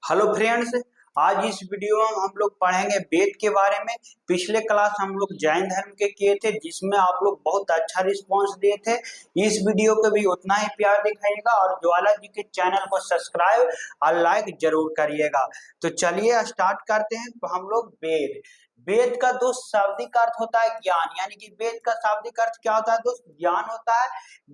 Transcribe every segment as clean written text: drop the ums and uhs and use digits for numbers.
Hello friends. आज इस video में हम लोग पढ़ेंगे वेद के बारे में। पिछले क्लास हम लोग जैन धर्म के किए थे, जिसमें आप लोग बहुत अच्छा रिस्पांस दिए थे। इस वीडियो को भी उतना ही प्यार दिखाइएगा और ज्वाला जी के चैनल को सब्सक्राइब और लाइक जरूर करिएगा। तो चलिए स्टार्ट करते हैं। तो हम लोग वेद वेद का दोस्त शाब्दिक अर्थ होता है ज्ञान, यानी कि वेद का शाब्दिक अर्थ क्या होता है दोस्त? ज्ञान होता है।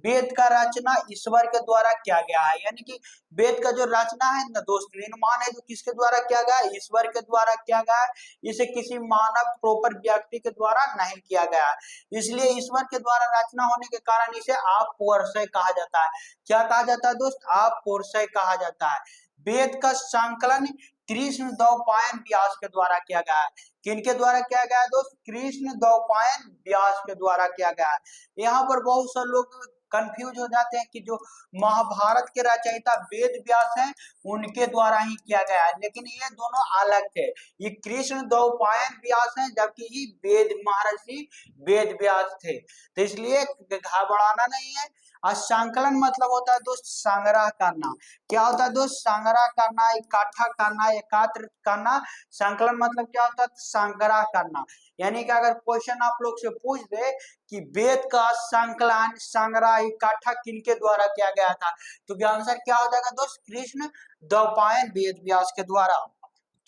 वेद का रचना ईश्वर के द्वारा किया गया है, यानी कि वेद का जो रचना है ना दोस्त, निर्माण है जो किसके द्वारा किया गया है? ईश्वर के द्वारा किया गया है। इसे किसी मानव प्रॉपर व्यक्ति के द्वारा नहीं किया गया है। इसलिए ईश्वर के द्वारा रचना होने के कारण इसे आप पौरुषय कहा जाता है। क्या कहा जाता है दोस्त? आप पौरुषय कहा जाता है। वेद का संकलन कृष्ण द्वैपायन व्यास के द्वारा किया गया है। किनके द्वारा किया गया है दोस्त? कृष्ण द्वैपायन व्यास के द्वारा किया गया है। यहाँ पर बहुत सारे लोग कंफ्यूज हो जाते हैं कि जो महाभारत के रचयिता वेद व्यास हैं उनके द्वारा ही किया गया है, लेकिन ये दोनों अलग थे। ये कृष्ण द्वैपायन व्यास हैं, जबकि ये वेद महर्षि वेद व्यास थे। तो इसलिए घबराना नहीं है। और संकलन मतलब होता है दोस्त संग्रह करना। क्या होता है दोस्त? संग्रह करना, इकट्ठा करना, एकत्र करना। संकलन मतलब क्या होता है? संग्रह करना। यानी कि अगर क्वेश्चन आप लोग से पूछ दे कि वेद का संकलन, संग्रह, इकट्ठा किनके द्वारा किया गया था, तो आंसर क्या हो जाएगा दोस्त? कृष्ण द्वैपायन वेद व्यास के द्वारा।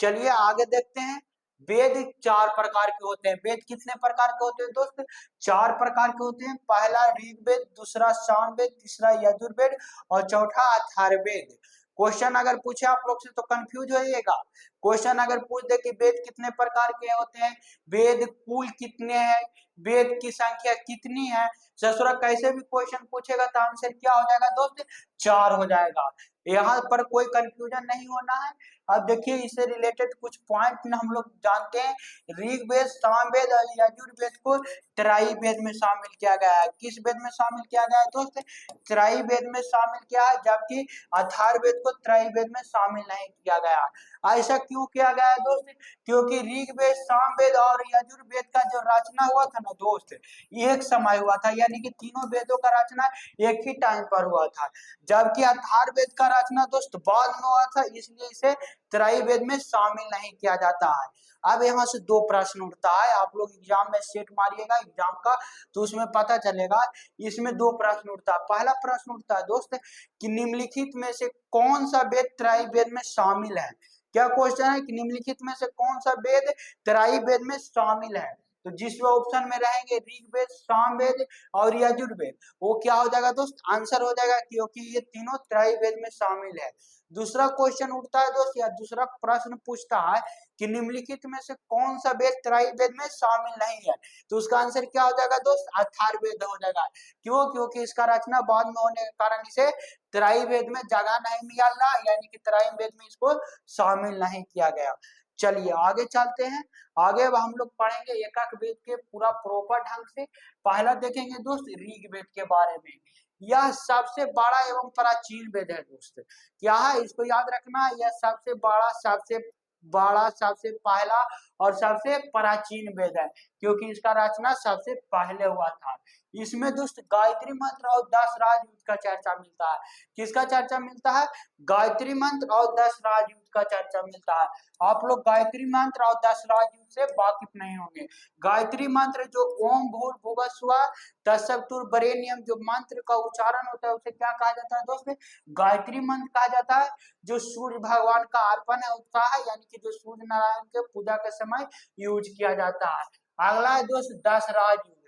चलिए आगे देखते हैं। वेद चार प्रकार के होते हैं। वेद कितने प्रकार के होते हैं दोस्त? चार प्रकार के होते हैं। पहला ऋग्वेद, दूसरा सामवेद, तीसरा यजुर्वेद और चौथा अथर्ववेद। क्वेश्चन अगर पूछे आप लोग से तो कंफ्यूज होइएगा। क्वेश्चन अगर पूछ दे कि वेद कितने प्रकार के होते हैं, वेद कुल कितने हैं, वेद की संख्या कितनी है, ससुरा कैसे भी क्वेश्चन पूछेगा तो आंसर क्या हो जाएगा दोस्त? चार हो जाएगा। यहाँ पर कोई कंफ्यूजन नहीं होना है। अब देखिए इससे रिलेटेड कुछ पॉइंट हम लोग जानते हैं। ऋग्वेद, सामवेद और यजुर्वेद को त्राई वेद में शामिल किया गया है। किस वेद में शामिल किया गया है दोस्त? त्राई वेद में शामिल किया है, जबकि अथर्ववेद को त्राई वेद में शामिल नहीं किया गया। ऐसा क्यों किया गया है दोस्त? क्योंकि ऋग्वेद, सामवेद और यजुर्वेद का जो रचना हुआ था ना दोस्त, एक समय हुआ था, यानी कि तीनों वेदों का रचना एक ही टाइम पर हुआ था। जबकि अथर्ववेद का रचना दोस्त बाद में हुआ था, इसलिए इसे त्राई वेद में शामिल नहीं किया जाता है। अब यहाँ से दो प्रश्न उठता है, आप लोग एग्जाम में सेट मारिएगा एग्जाम का, तो उसमें पता चलेगा। इसमें दो प्रश्न उठता है। पहला प्रश्न उठता है दोस्त कि निम्नलिखित में से कौन सा वेद त्राई वेद में शामिल है? क्या क्वेश्चन है कि निम्नलिखित में से कौन सा वेद त्राई वेद में शामिल है? तो जिस ऑप्शन में रहेंगे ऋग्वेद, सामवेद और यजुर्वेद, वो क्या हो जाएगा दोस्त? आंसर हो जाएगा, क्योंकि ये तीनों त्राई वेद में शामिल है। दूसरा क्वेश्चन उठता है दोस्त, या दूसरा प्रश्न पूछता है कि निम्नलिखित में से कौन सा वेद त्राई वेद में शामिल नहीं है? तो उसका आंसर क्या हो जाएगा दोस्त? अथर्ववेद हो जाएगा। क्यों? क्योंकि इसका रचना बाद में होने के कारण इसे त्राई वेद में जगह नहीं मिला, यानी कि त्राई वेद में इसको शामिल नहीं किया गया। चलिए आगे चलते हैं। आगे अब हम लोग पढ़ेंगे एक एक वेद के पूरा प्रॉपर ढंग से। पहला देखेंगे दोस्त ऋग्वेद के बारे में। यह सबसे बड़ा एवं प्राचीन वेद है दोस्त। क्या है इसको याद रखना? यह सबसे बड़ा, सबसे पहला और सबसे प्राचीन वेद है, क्योंकि इसका रचना सबसे पहले हुआ था। इसमें दोस्त गायत्री मंत्र और 10 राजयूथ का चर्चा मिलता है। किसका चर्चा मिलता है? गायत्री मंत्र और 10 राजयूथ का चर्चा मिलता है। आप लोग गायत्री मंत्र और 10 राजयूथ से वाकिफ नहीं होंगे। गायत्री मंत्र जो ओम भूर्भुवः स्वः तत्सवितुर्वरेण्यम, जो मंत्र का उच्चारण होता है उसे क्या कहा जाता है दोस्त? गायत्री मंत्र कहा जाता है। जो सूर्य भगवान का अर्पण है उसका है, यानी कि जो सूर्य नारायण के पूजा के समय यूज किया जाता है। अगला है दोस्त 10 राजयुद्ध।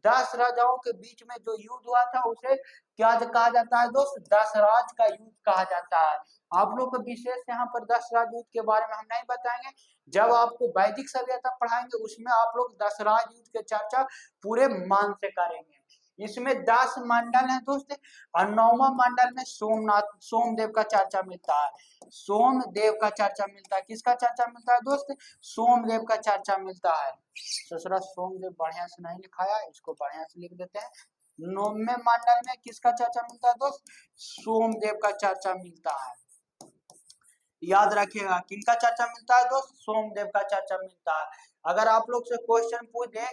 10 राजाओं के बीच में जो युद्ध हुआ था उसे क्या कहा जाता है दोस्त? 10 राज का युद्ध कहा जाता है। आप लोग को विशेष यहाँ पर 10 राज युद्ध के बारे में हम नहीं बताएंगे। जब आपको वैदिक सभ्यता पढ़ाएंगे उसमें आप लोग 10 राज युद्ध के चर्चा पूरे मन से करेंगे। इसमें 10 मंडल है दोस्त, और 9वां मंडल में सोमदेव का चर्चा मिलता है। सोमदेव का चर्चा मिलता है। किसका चर्चा मिलता है दोस्त? सोमदेव का चर्चा मिलता है। दूसरा सोमदेव बढ़िया से नहीं लिखाया, इसको बढ़िया से लिख देते हैं। 9वें मंडल में किसका चर्चा मिलता है दोस्त? सोमदेव का चर्चा मिलता है। याद रखिएगा किनका चर्चा मिलता है दोस्त? सोमदेव का चर्चा मिलता है। अगर आप लोग से क्वेश्चन पूछ दे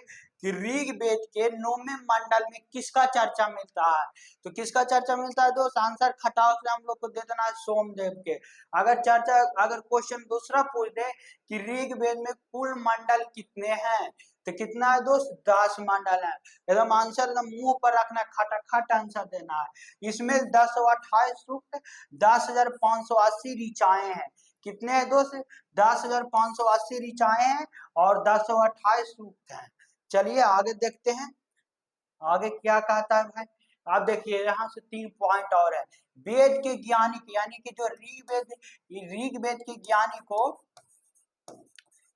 कि ऋग्वेद के 9वें मंडल में किसका चर्चा मिलता है, तो किसका चर्चा मिलता है दोस्त, आंसर खटाक से हम लोग को दे देना है सोमदेव के। अगर क्वेश्चन दूसरा पूछ दे कि ऋग्वेद में कुल मंडल कितने हैं, तो कितना है दोस्त, 10 मंडल है। एकदम आंसर एकदम मुंह पर रखना, खटाखट आंसर देना है। इसमें 1028 सूक्त, 10,580 ऋचाएं हैं। कितने हैं दोस्त, 10,580 ऋचाएं हैं और 1028 सूक्त हैं। चलिए आगे देखते हैं, आगे क्या कहता है भाई। आप देखिए यहाँ से 3 पॉइंट और है। वेद के ज्ञानी यानी कि जो ऋग्वेद के ज्ञानी को,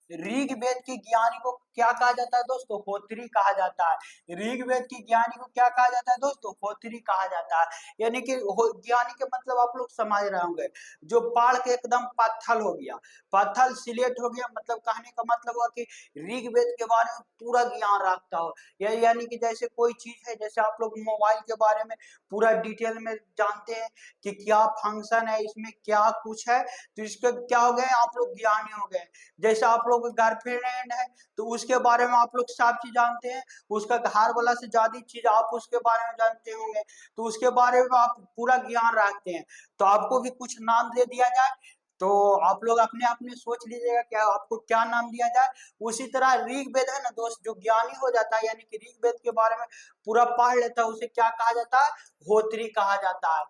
ऋग्वेद के ज्ञानी को क्या कहा जाता है दोस्तों, होत्री कहा जाता है। ऋग्वेद के ज्ञानी को क्या कहा जाता है दोस्तों, होत्री कहा जाता है। यानी कि ज्ञानी के मतलब आप लोग समझ रहे होंगे, जो पढ़ के एकदम पत्थल हो गया, पत्थल सिलेट हो गया, मतलब कहने का मतलब हुआ कि ऋग्वेद के बारे में पूरा ज्ञान रखता हो। यानी कि जैसे कोई चीज है, जैसे आप लोग मोबाइल के बारे में पूरा डिटेल में जानते हैं कि क्या फंक्शन है, इसमें क्या कुछ है, तो इसके क्या हो गए, आप लोग ज्ञानी हो गए। जैसे आप लोग गर्लफ्रेंड है तो उसके बारे में आप लोग सब चीज जानते हैं, उसका घर वाला से ज्यादा चीज आप उसके बारे में जानते होंगे, तो उसके बारे में आप पूरा ज्ञान रखते हैं। तो आपको भी कुछ नाम दे दिया जाए तो आप लोग अपने अपने सोच लीजिएगा क्या आपको क्या नाम दिया जाए। उसी तरह ऋग्वेद है ना दोस्त, जो ज्ञानी हो जाता है यानी कि ऋग्वेद के बारे में पूरा पढ़ लेता है, उसे क्या कहा जाता है, होत्री कहा जाता है।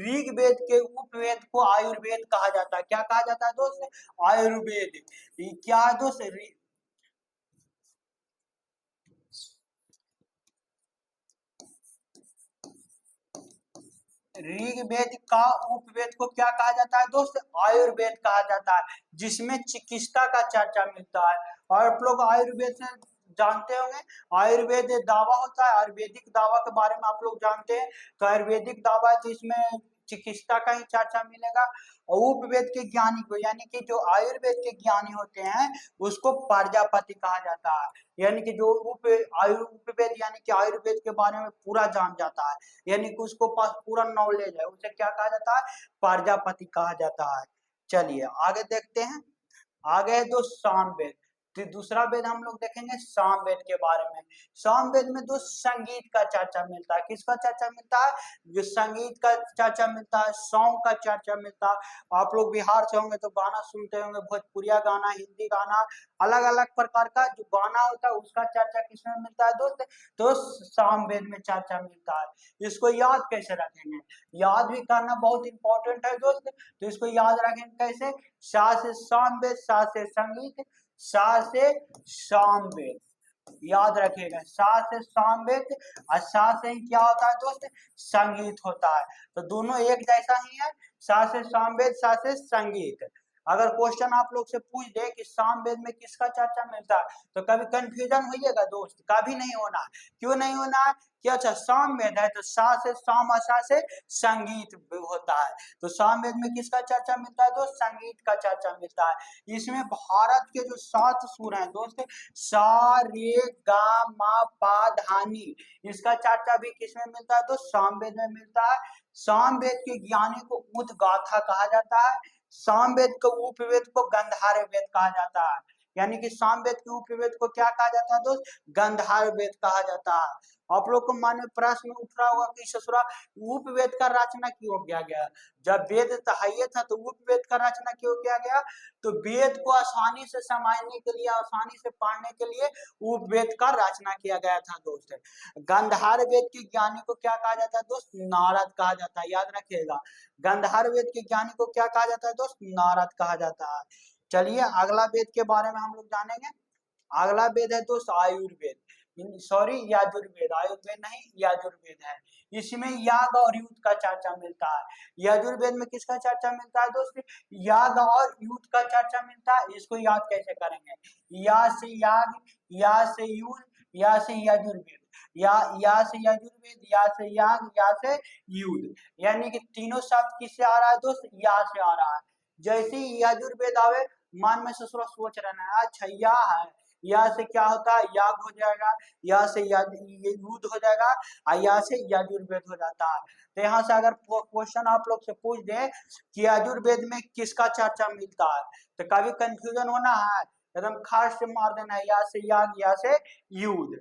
ऋग्वेद के उपवेद को आयुर्वेद कहा जाता है। क्या कहा जाता है दोस्त, आयुर्वेद। क्या है दोस्त, ऋग्वेद का उपवेद को क्या कहा जाता है दोस्त, आयुर्वेद कहा जाता है, जिसमें चिकित्सा का चर्चा मिलता है। और आप लोग आयुर्वेद से जानते होंगे, आयुर्वेद दावा होता है, आयुर्वेदिक दावा के बारे में आप लोग जानते हैं। तो आयुर्वेदिक दावा है तो इसमें चिकित्सा का ही चर्चा मिलेगा। और उपवेद के ज्ञानी को यानी कि जो आयुर्वेद के ज्ञानी होते हैं उसको प्रजापति कहा जाता है। यानी कि जो उपवेद यानी कि आयुर्वेद के बारे में पूरा जान जाता है, यानी कि उसको पास पूरा नॉलेज है, उसे क्या कहा जाता है, प्रजापति कहा जाता है। चलिए आगे देखते हैं, आगे है दो सामवेद। तो दूसरा वेद हम लोग देखेंगे सामवेद के बारे में। सामवेद में दो संगीत का चर्चा मिलता है। किसका चर्चा मिलता है, जो संगीत का चर्चा मिलता है, सॉन्ग का चर्चा मिलता है। आप लोग बिहार से होंगे तो गाना सुनते होंगे, भोजपुरिया गाना, हिंदी गाना, अलग अलग प्रकार का जो गाना होता है उसका चर्चा किसमें मिलता है दोस्त, तो सामवेद में चर्चा मिलता है। इसको याद कैसे रखेंगे, याद भी करना बहुत इंपॉर्टेंट है दोस्त। तो इसको याद रखेंगे कैसे, सा से सामवेद, सा से संगीत, सा से सामवेद, याद रखिएगा। सा से सामवेद और सा से ही क्या होता है दोस्त, संगीत होता है। तो दोनों एक जैसा ही है, सा से सामवेद, सा से संगीत। अगर क्वेश्चन आप लोग से पूछ दे कि सामवेद में किसका चर्चा मिलता है, तो कभी कंफ्यूजन होइएगा दोस्त, कभी नहीं होना। क्यों नहीं होना है कि अच्छा सामवेद है तो सा से साम, सा से संगीत होता है। तो सामवेद में किसका चर्चा मिलता है दोस्त, संगीत का चर्चा मिलता है। इसमें भारत के जो 7 सुर हैं दोस्त, सा रे गा मा पा धा नी, इसका चर्चा भी किसमें मिलता है दोस्त, सामवेद में मिलता है। सामवेद के ज्ञानी को उद्गाथा कहा जाता है। सामवेद को उपवेद को गंधार वेद कहा जाता है। यानी कि सामवेद के उपवेद को क्या कहा जाता है दोस्त, गंधार वेद कहा जाता है। आप लोग को मन में प्रश्न उठ रहा होगा कि ससुरा उपवेद का रचना क्यों किया गया, जब वेद तहाइये था तो उपवेद का रचना क्यों किया गया, तो वेद को आसानी से समझने के लिए, आसानी से पढ़ने के लिए उपवेद का रचना किया गया था दोस्त। गंधार वेद के ज्ञानी को क्या कहा जाता है दोस्त, नारद कहा जाता है, याद रखिएगा। गंधार वेद के ज्ञानी को क्या कहा जाता है दोस्त, नारद कहा जाता है। चलिए अगला वेद के बारे में हम लोग जानेंगे। अगला वेद है दोस्त आयुर्वेद, सॉरी यजुर्वेद, आयुर्वेद नहीं यजुर्वेद है। इसमें याग और युद्ध का चर्चा मिलता है। यजुर्वेद में किसका चर्चा मिलता है दोस्त, याग और युद्ध का चर्चा मिलता है। इसको याद कैसे करेंगे, या से याग, या से युद्ध, या से यजुर्वेद, या से यजुर्वेद, या से याग, या से युद्ध। यानी कि तीनों शब्द किससे आ रहा है दोस्त, या से आ रहा है। जैसे ही यजुर्वेद आवे मन में ससुरा सोच रहना है अच्छा या है, या से क्या होता है, याग हो जाएगा, या से ये युद्ध हो जाएगा, और या से यजुर्वेद हो जाता है। तो यहाँ से अगर क्वेश्चन आप लोग से पूछ दे कि यजुर्वेद में किसका चर्चा मिलता है, तो कभी कंफ्यूजन होना है, एकदम खास से मार देना है, या से याग, या से युद्ध।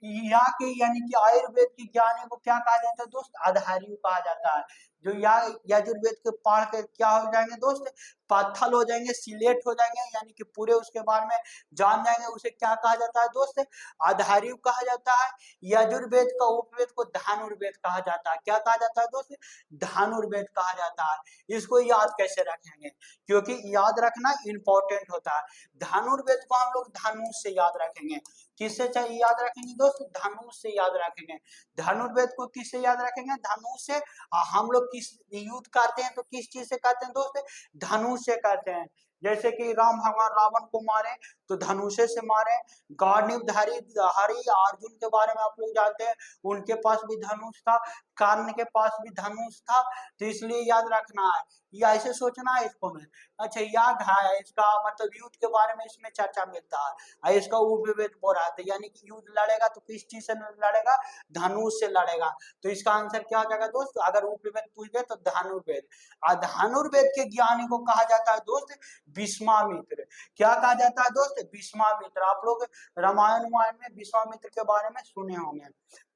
यहाँ के यानी कि आयुर्वेद की ज्ञानी को क्या कहा जाता है दोस्त? आधार्य कहा जाता है। जो या यजुर्वेद के पढ़ के क्या हो जाएंगे दोस्त? पत्थल हो जाएंगे, सिलेट हो जाएंगे, यानी कि पूरे उसके बारे में जान जाएंगे। उसे क्या कहा जाता है दोस्त? आधार्य कहा जाता है। यजुर्वेद का उपवेद को धनुर्वेद कहा जाता है। क्या कहा जाता है दोस्त? धनुर्वेद कहा जाता है। इसको याद कैसे रखेंगे? क्योंकि याद रखना इंपॉर्टेंट होता है। धनुर्वेद को हम लोग धनुष से याद रखेंगे। किससे याद रखेंगे दोस्त? धनुष से याद रखेंगे। धनुर्वेद को किससे याद रखेंगे? धनुष से। हम लोग किस युद्ध करते हैं तो किस चीज से करते हैं दोस्त? धनुष से करते हैं। जैसे कि राम भगवान रावण को मारे तो धनुषे से मारे। गांडीवधारी हरि अर्जुन के बारे में आप लोग जानते हैं, उनके पास भी धनुष था। कर्ण के पास भी धनुष था। तो इसलिए याद रखना है, या ऐसे सोचना है इसको में। अच्छा याद है, इसका मतलब युद्ध के बारे में इसमें चर्चा मिलता है। इसका उपवेद बोल रहा था, यानी कि युद्ध लड़ेगा तो किस चीज से लड़ेगा? धनुष से लड़ेगा। तो इसका आंसर क्या हो जाएगा दोस्त? अगर उपवेद पूछ दे तो धनुर्वेद। और धनुर्वेद के ज्ञानी को कहा जाता है दोस्त विश्वामित्र। क्या कहा जाता है दोस्त? विश्वामित्र। आप लोग रामायण में विश्वामित्र के बारे में सुने होंगे।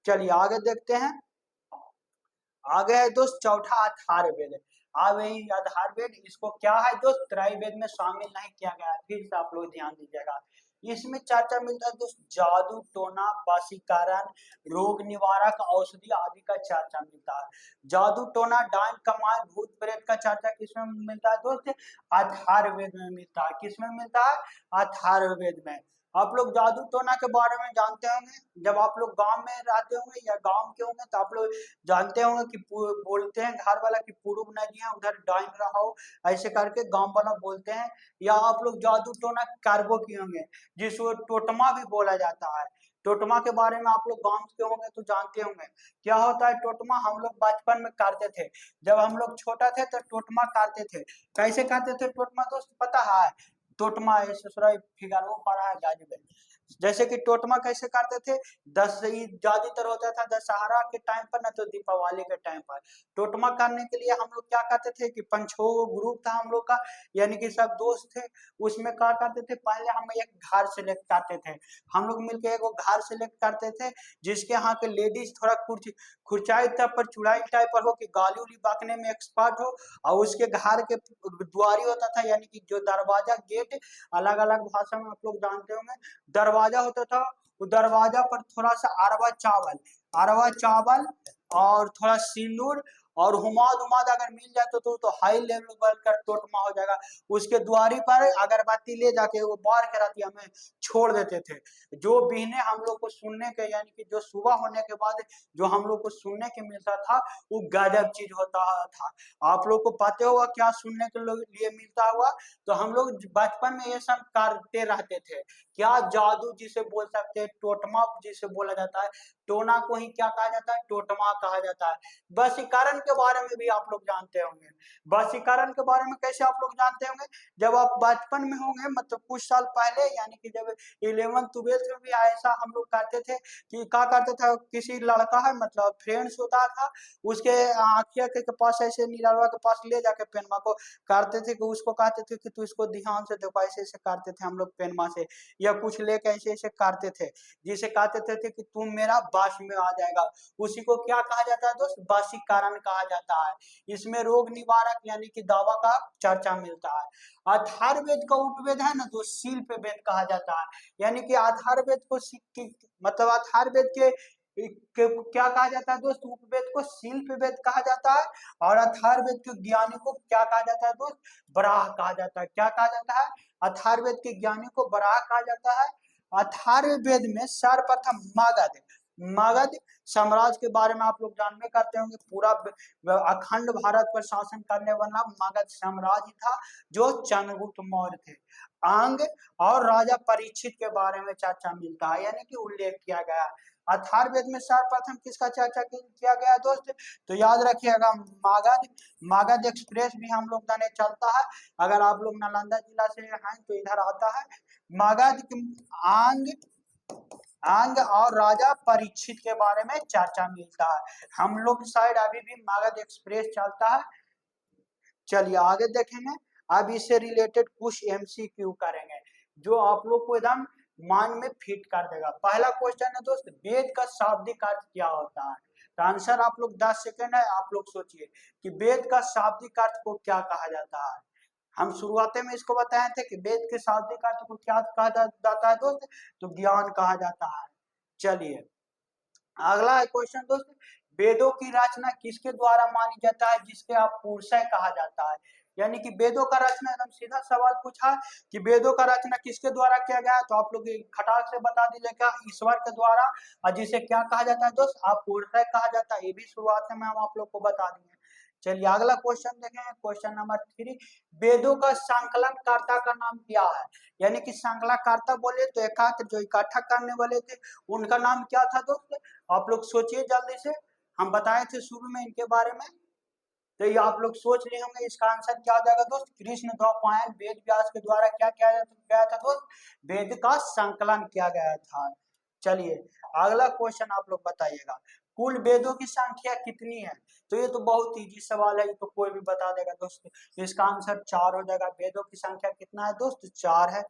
चलिए आगे देखते हैं। आगे है दोस्त चौथा अथर्ववेद। अब यही अथर्ववेद, इसको क्या है दोस्त? त्रैवेद में शामिल नहीं किया गया। फिर से आप लोग ध्यान दीजिएगा। इसमें चर्चा मिलता है दोस्त जादू टोना वशीकरण रोग निवारक औषधि आदि का चर्चा मिलता है। जादू टोना डायन कमाल भूत प्रेत का चर्चा किसमें मिलता है दोस्त? अथर्ववेद में मिलता है। किसमें मिलता है? अथर्ववेद में। आप लोग जादू टोना के बारे में जानते होंगे, जब आप लोग गांव में रहते होंगे या गांव के होंगे तो आप लोग जानते होंगे कि बोलते हैं घर वाला की पूर्व नदी है उधर डाइन रहा हो, ऐसे करके गांव वाला बोलते हैं। या आप लोग जादू टोना कार्बो किए होंगे, जिसको टोटमा भी बोला जाता है। टोटमा के बारे में आप लोग गांव के होंगे तो जानते होंगे। क्या होता है टोटमा? हम लोग बचपन में करते थे। जब हम लोग छोटा थे तो टोटमा करते थे। कैसे करते थे टोटमा दोस्त पता है? टोटमा ससुराल फिगारो पड़ा है गाजी में। जैसे कि टोटमा कैसे करते थे? ज्यादातर होता था दशहरा के टाइम पर ना तो दीपावली के टाइम पर। टोटमा करने के लिए हम लोग क्या करते थे कि 5-6 ग्रुप था हम लोग का, यानी कि सब दोस्त थे। उसमें क्या करते थे? पहले हम एक घर सेलेक्ट करते थे। हम लोग मिलकर एक घर सेलेक्ट करते थे जिसके यहाँ के लेडीज थोड़ा खुरचाई टाइप पर चुड़ाई टाइप पर हो, कि गाली उली बांकने में एक्सपर्ट हो। और उसके घर के द्वारी होता था, यानी कि जो दरवाजा गेट, अलग अलग भाषा में आप लोग जानते होंगे। दरवाजा होता था, वो दरवाजा पर थोड़ा सा अरवा चावल और थोड़ा सिंदूर और हुमाद उमाद अगर मिल जाए तो हाई लेवल का टोटमा हो जाएगा। उसके द्वारी पर अगरबत्ती ले जाके वो बार के राती हमें छोड़ देते थे। जो बिहने हम लोग को सुनने के, यानी कि जो सुबह होने के बाद जो हम लोग को सुनने के मिलता था वो गजब चीज होता था। आप लोग को पता होगा क्या सुनने के लिए मिलता हुआ? तो हम लोग बचपन में ये सब करते रहते थे। क्या? जादू जिसे बोल सकते हैं, टोटमा जिसे बोला जाता है। टोना को ही क्या कहा जाता है? टोटमा कहा जाता है। वशीकरण के बारे में भी आप लोग जानते होंगे। वशीकरण के बारे में कैसे आप लोग जानते होंगे? जब आप बचपन में होंगे, मतलब कुछ साल पहले, यानी कि जब 11th-12th में भी ऐसा हम लोग करते थे कि क्या करते थे, किसी लड़का है मतलब फ्रेंड्स होता था, उसके आँखिया के पास ऐसे निरालवा के पास ले जाके पेनमा को करते थे, कि उसको कहते थे कि तू इसको ध्यान से देखो, ऐसे ऐसे करते थे हम लोग पेनमा से, या कुछ लेके ऐसे ऐसे करते थे, जिसे कहते थे कि तुम मेरा वश में आ जाएगा। उसी को क्या कहा जाता है दोस्त? वशीकरण कहा जाता है। इसमें रोग निवारक यानी कि दवा का चर्चा मिलता है। अथर्ववेद का उपवेद है ना तो शिल्प वेद कहा जाता है। यानी कि अथर्ववेद को मतलब अथर्ववेद क्या कहा जाता है दोस्त? उपवेद को शिल्प वेद कहा जाता है। और अथर्ववेद के ज्ञानी को क्या कहा जाता है दोस्त? बराह कहा जाता है। क्या कहा जाता है? अथर्ववेद के ज्ञानी को बराह कहा जाता है। अथर्ववेद में सर्वप्रथम मगध साम्राज्य के बारे में आप लोग जानते करते होंगे। पूरा अखंड भारत पर शासन करने वाला मगध साम्राज्य था, जो चंद्रगुप्त मौर्य थे। अंग और राजा परीक्षित के बारे में चर्चा मिलता है, यानी कि उल्लेख किया गया। अथर्ववेद में सर्वप्रथम किसका चर्चा किया गया दोस्त? तो याद रखिएगा मगध एक्सप्रेस भी हम लोग जाने चलता है। अगर आप लोग नालंदा जिला से हैं तो इधर आता है। मगध अंग अंग और राजा परीक्षित के बारे में चर्चा मिलता है। हम लोग साइड अभी भी मगध एक्सप्रेस चलता है। चलिए आगे देखेंगे। अब इससे रिलेटेड कुछ एमसीक्यू करेंगे। जो आप लोग को एकदम माइंड में फिट कर देगा। पहला क्वेश्चन है दोस्त, वेद का शाब्दिक अर्थ क्या होता है? तो आंसर आप लोग 10 सेकंड है, आप लोग सोचिए कि वेद का शाब्दिक अर्थ को क्या कहा जाता है। हम शुरुआत में इसको बताए थे कि वेद के शाब्दिक अर्थ को क्या कहा जाता है दोस्त, तो ज्ञान कहा जाता है। चलिए अगला है क्वेश्चन दोस्त, वेदों की रचना किसके द्वारा मानी जाता है जिसके आप पुरुषय कहा जाता है? यानी कि वेदों का रचना, एकदम सीधा सवाल पूछा कि वेदों का रचना किसके द्वारा किया गया है, तो आप लोग खटाक से बता दीजिएगा ईश्वर के द्वारा, और जिसे क्या कहा जाता है दोस्त, आप पुरुषय कहा जाता है। ये भी शुरुआत में हम आप लोग को बता दिए। चलिए अगला क्वेश्चन देखें, क्वेश्चन नंबर 3, वेदों का संकलन कर्ता का नाम क्या है? यानी कि संकलनकर्ता बोले तो एकात्र जो इकट्ठा करने वाले थे उनका नाम क्या था दोस्त? आप लोग सोचिए जल्दी से, हम बताए थे शुरू में इनके बारे में, तो ये आप लोग सोच लिए होंगे। इसका आंसर क्या हो जाएगा दोस्त? कृष्ण द्वैपायन वेद व्यास के द्वारा क्या किया गया था दोस्त? वेद का संकलन किया गया था। चलिए अगला क्वेश्चन आप लोग बताइएगा, कुल वेदों की संख्या कितनी है? तो ये तो बहुत इजी सवाल है, ये तो कोई भी बता देगा दोस्त। इसका आंसर 4 हो जाएगा। वेदों की संख्या कितना है दोस्त? 4 है।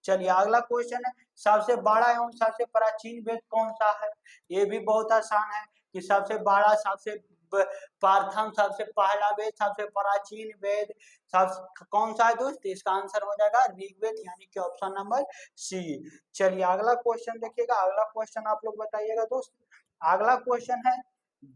चलिए अगला क्वेश्चन है, सबसे बड़ा एवं सबसे प्राचीन वेद कौन सा है? ये भी बहुत आसान है कि सबसे बड़ा, सबसे प्रथम, सबसे पहला वेद, सबसे प्राचीन वेद सब कौन सा है दोस्त? इसका आंसर हो जाएगा ऋग्वेद, यानी कि ऑप्शन नंबर सी। चलिए अगला क्वेश्चन देखिएगा, अगला क्वेश्चन आप लोग बताइएगा दोस्त। अगला क्वेश्चन है,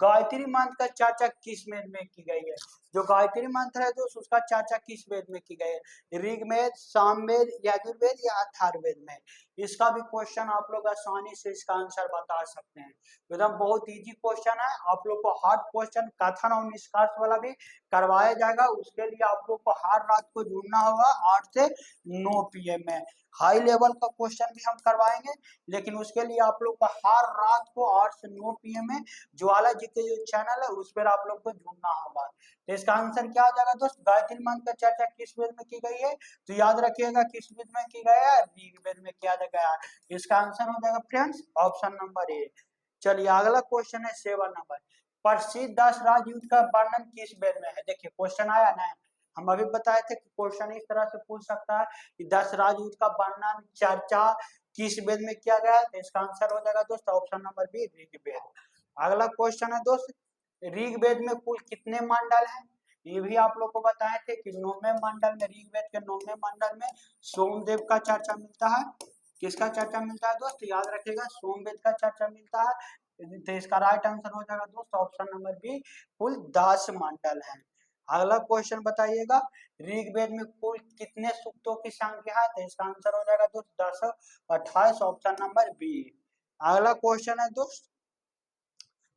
गायत्री मंत्र का चर्चा किस वेद में की गई है? जो गायत्री मंत्र है दोस्त उसका चर्चा किस वेद में की गई है? ऋग्वेद, सामवेद, यजुर्वेद या अथर्ववेद में? इसका भी क्वेश्चन आप लोग आसानी से इसका आंसर बता सकते हैं। एकदम बहुत इजी क्वेश्चन है। आप लोग को हार्ड क्वेश्चन कथन और निष्कर्ष वाला भी करवाया जाएगा। उसके लिए आप लोग को हर रात को जुड़ना होगा 8 से 9 PM में। हाई लेवल का क्वेश्चन भी हम करवाएंगे, लेकिन उसके लिए आप लोग को हर रात को 8 से 9 PM में ज्वाला जी के जो चैनल है उस पर आप लोग को जुड़ना होगा। तो इसका आंसर क्या हो जाएगा दोस्त? गायत्री मंत्र का चर्चा किस वेद में की गई है? तो याद रखिएगा किस वेद में की गया है? ऋग्वेद में किया गया है। इसका आंसर हो जाएगा फ्रेंड्स ऑप्शन नंबर ए। चलिए अगला क्वेश्चन है 7 नंबर, प्रसिद्ध 10 राजयुद्ध का वर्णन किस वेद में है? देखिए क्वेश्चन आया ना, हम अभी बताए थे कि क्वेश्चन इस तरह से पूछ सकता है कि 10 राजयुद्ध का वर्णन चर्चा किस वेद में किया गया है? तो इसका आंसर हो जाएगा दोस्त ऑप्शन नंबर बी, ऋग्वेद। अगला क्वेश्चन है दोस्त, ऋग्वेद में कुल कितने मंडल हैं? ये भी आप लोग को बताए थे कि 9वें मंडल में, ऋग्वेद के 9वें मंडल में सोमदेव का चर्चा मिलता है। किसका चर्चा मिलता है दोस्त? याद रखिएगा सोमवेद का चर्चा मिलता है। तो इसका राइट आंसर हो जाएगा दोस्त ऑप्शन नंबर बी, कुल 10 मंडल है। अगला क्वेश्चन बताइएगा, ऋग्वेद में कुल कितने सूक्तों की संख्या है? तो इसका आंसर हो जाएगा दोस्त 10, 28, ऑप्शन नंबर बी। अगला क्वेश्चन है दोस्त,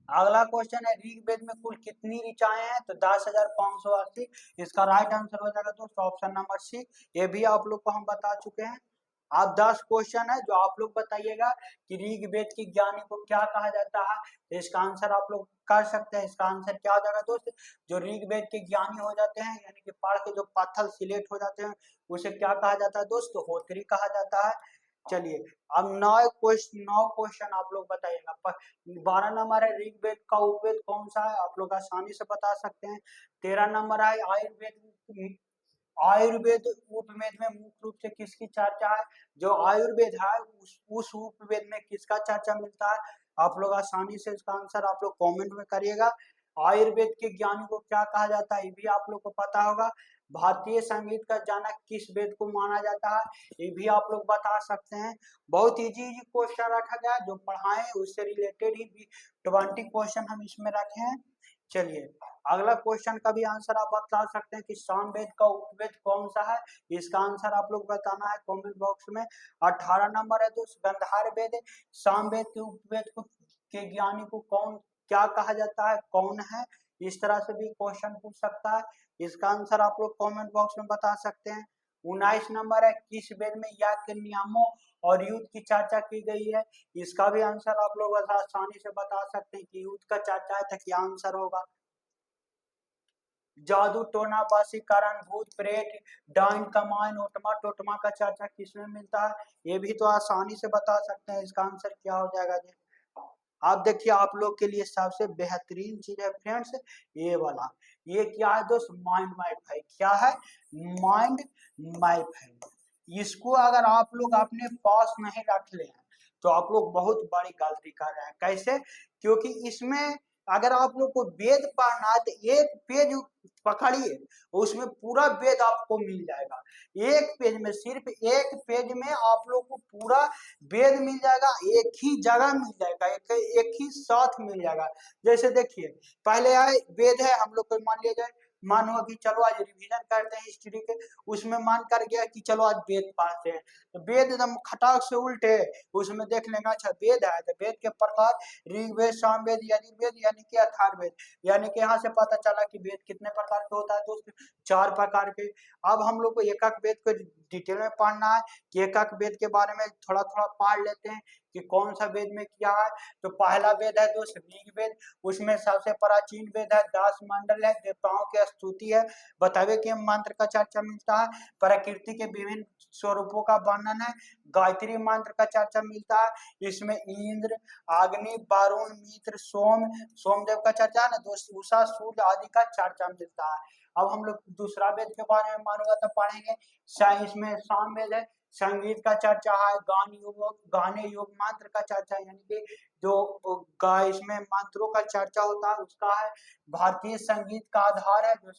अगला क्वेश्चन है ऋग्वेद में कुल कितनी ऋचाएं हैं? तो 10,580। इसका राइट आंसर हो जाएगा दोस्तों ऑप्शन नंबर सी। ये भी आप लोग को हम बता चुके हैं। आप 10 क्वेश्चन है जो आप लोग बताइएगा कि ऋग्वेद की ज्ञानी को क्या कहा जाता है। तो इसका आंसर आप लोग कर सकते हैं। इसका आंसर क्या हो जाएगा दोस्त? जो ऋग्वेद के ज्ञानी हो जाते हैं, यानी कि पढ़ के जो पत्थर सिलेक्ट हो जाते हैं, उसे क्या कहा जाता है दोस्त? होत्री कहा जाता है। चलिए अब 9 क्वेश्चन आप लोग बताइएगा। 12 नंबर है ऋग्वेद का उपवेद कौन सा है? आप लोग आसानी से बता सकते हैं। 13 नंबर है आयुर्वेद, आयुर्वेद उपवेद में मुख्य रूप से किसकी चर्चा है? जो आयुर्वेद है उस उपवेद में किसका चर्चा मिलता है? आप लोग आसानी से इसका आंसर आप लोग कमेंट में करिएगा। आयुर्वेद के ज्ञानी को क्या कहा जाता है? ये भी आप लोग को पता होगा। भारतीय संगीत का जनक किस वेद को माना जाता है? ये भी आप लोग बता सकते हैं। बहुत इजी इजी क्वेश्चन रखा गया है, जो पढ़ाए उससे रिलेटेड ही 20 क्वेश्चन हम इसमें रखे हैं। चलिए अगला क्वेश्चन का भी आंसर आप बता सकते हैं कि सामवेद का उपवेद कौन सा है? इसका आंसर आप लोग बताना है कमेंट बॉक्स में। 18 नंबर है दोस्त गंधार वेद, सामवेद के उपवेद को के ज्ञानी को कौन क्या कहा जाता है, कौन है? इस तरह से भी क्वेश्चन पूछ सकता है। इसका आंसर आप लोग कमेंट बॉक्स में बता सकते हैं। 19 नंबर है किस वेद में यज्ञ के नियमों और युद्ध की चर्चा की गई है? इसका भी आंसर आप लोग आसानी से बता सकते हैं कि युद्ध का चर्चा है, तो क्या आंसर होगा? जादू टोना वशीकरण भूत प्रेत डाइन कमाइन ओटमा टोटमा का चर्चा किसमें मिलता है? ये भी तो आसानी से बता सकते हैं। इसका आंसर क्या हो जाएगा जी? आप देखिए आप लोग के लिए सबसे बेहतरीन चीज है फ्रेंड्स ये वाला। ये क्या है दोस्त? माइंड मैप है। क्या है? माइंड मैप है। इसको अगर आप लोग अपने पास नहीं रख ले हैं तो आप लोग बहुत बड़ी गलती कर रहे हैं। कैसे? क्योंकि इसमें अगर आप लोग को वेद पढ़ना है तो एक पेज पकड़िए, उसमें पूरा वेद आपको मिल जाएगा। एक पेज में, सिर्फ एक पेज में आप लोग को पूरा वेद मिल जाएगा, एक ही जगह मिल जाएगा, एक ही साथ मिल जाएगा। जैसे देखिए, पहले आए वेद है, हम लोग को मान लिया जाए, मानो कि चलो आज रिवीजन करते हैं हिस्ट्री के, उसमें मान कर गया कि चलो आज वेद पढ़ते हैं, तो वेद एकदम खटाक से उल्टे उसमें देख लेंगे, अच्छा वेद है तो वेद के प्रकार ऋग्वेद, सामवेद, यजुर्वेद यानी कि अथर्ववेद, यानी कि यहाँ से पता चला कि वेद कितने प्रकार के होता है दोस्त, 4 प्रकार के। अब हम लोग को एक एक वेद को डिटेल में पढ़ना है कि एक एक वेद के बारे में थोड़ा थोड़ा पढ़ लेते हैं कि कौन सा वेद में क्या है। तो पहला वेद है दोस्त ऋग्वेद, उसमें सबसे प्राचीन वेद है, 10 मंडल है, देवताओं की स्तुति है, बतावे के मंत्र का चर्चा मिलता है, प्रकृति के विभिन्न स्वरूपों का वर्णन है, गायत्री मंत्र का चर्चा मिलता है, इसमें इंद्र, अग्नि, वरुण, मित्र, सोमदेव का चर्चा है ना दोस्त, उषा, सूर्य आदि का चर्चा मिलता है। अब हम लोग दूसरा वेद के बारे में मानूंगा तो पढ़ेंगे, इसमें सामवेद है, संगीत का चर्चा है, गाने योग मंत्र का चर्चा है, यानी कि जो इसमें मंत्रों का चर्चा होता है उसका है। भारतीय संगीत का आधार है, जो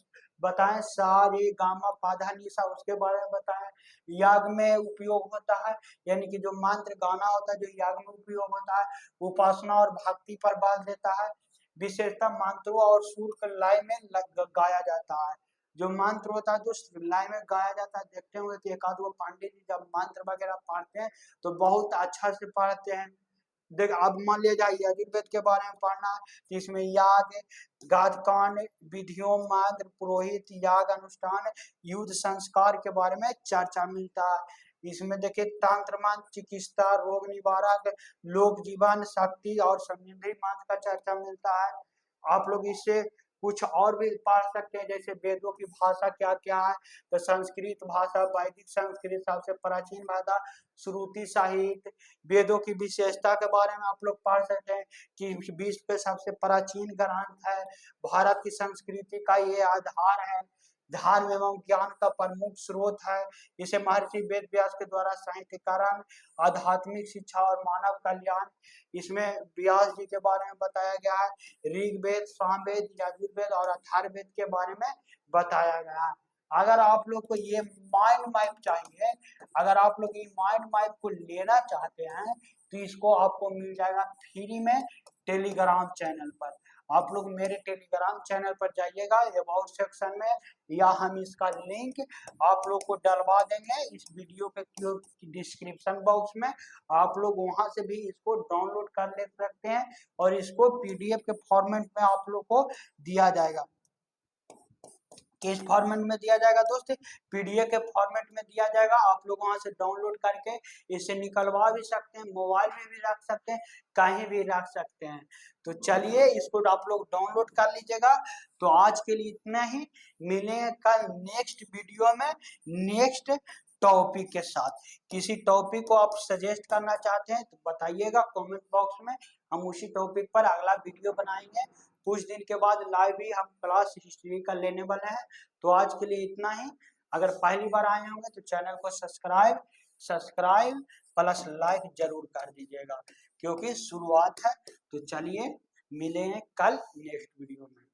बताएं सा रे गा मा पा धा नी सा, उसके बारे में बताएं। याग में उपयोग होता है, यानी कि जो मंत्र गाना होता है जो याग में उपयोग होता है, उपासना और भक्ति पर बल देता है, विशेषतः मंत्रों और सुर के लय में गाया जाता है। जो मंत्र होता है तो लय में गाया जाता है, देखते हुए कि एक आध वो पंडित जी जब मंत्र वगैरह पढ़ते हैं तो बहुत अच्छा से पढ़ते हैं। देख अब मान लिया जाए यजुर्वेद के बारे में पढ़ना है तो इसमें याग, गादकान, विधियों, मंत्र, पुरोहित, याग अनुष्ठान, युद्ध संस्कार के बारे में चर्चा मिलता है। इसमें देखिए तंत्र मंत्र, चिकित्सा, रोग निवारक, लोक जीवन, शक्ति और समृद्धि मंत्र का चर्चा मिलता है। आप लोग इससे कुछ और भी पढ़ सकते हैं, जैसे वेदों की भाषा क्या क्या है, तो संस्कृत भाषा, वैदिक संस्कृत सबसे प्राचीन भाषा, श्रुति साहित्य, वेदों की विशेषता के बारे में आप लोग पढ़ सकते हैं कि विश्व के सबसे प्राचीन ग्रंथ है, भारत की संस्कृति का ये आधार है, धर्म एवं ज्ञान का प्रमुख स्रोत है, इसे महर्षि वेद व्यास के द्वारा साहित्यकरण, आध्यात्मिक शिक्षा और मानव कल्याण, इसमें व्यास जी के बारे में बताया गया है, ऋग्वेद, सामवेद, यजुर्वेद और अथर्ववेद के बारे में बताया गया है। अगर आप लोग को ये माइंड मैप चाहिए, अगर आप लोग ये माइंड मैप को लेना चाहते हैं तो इसको आपको मिल जाएगा फ्री में टेलीग्राम चैनल पर। आप लोग मेरे टेलीग्राम चैनल पर जाइएगा, अबाउट सेक्शन में, या हम इसका लिंक आप लोग को डलवा देंगे इस वीडियो के डिस्क्रिप्शन बॉक्स में। आप लोग वहां से भी इसको डाउनलोड कर ले सकते हैं और इसको पीडीएफ के फॉर्मेट में आप लोग को दिया जाएगा। किस फॉर्मेट में दिया जाएगा दोस्त? पीडीएफ के फॉर्मेट में दिया जाएगा। आप लोग वहां से डाउनलोड करके इसे निकलवा भी सकते हैं, मोबाइल में भी रख सकते हैं, कहीं भी रख सकते हैं। तो चलिए इसको आप लोग डाउनलोड कर लीजिएगा। तो आज के लिए इतना ही, मिलेंगे कल नेक्स्ट वीडियो में नेक्स्ट टॉपिक के साथ। किसी टॉपिक को आप सजेस्ट करना चाहते हैं तो बताइएगा कमेंट बॉक्स में, हम उसी टॉपिक पर अगला वीडियो बनाएंगे। कुछ दिन के बाद लाइव भी हम क्लास हिस्ट्री का लेने वाले हैं। तो आज के लिए इतना ही। अगर पहली बार आए होंगे तो चैनल को सब्सक्राइब प्लस लाइक जरूर कर दीजिएगा, क्योंकि शुरुआत है। तो चलिए मिलेंगे कल नेक्स्ट वीडियो में।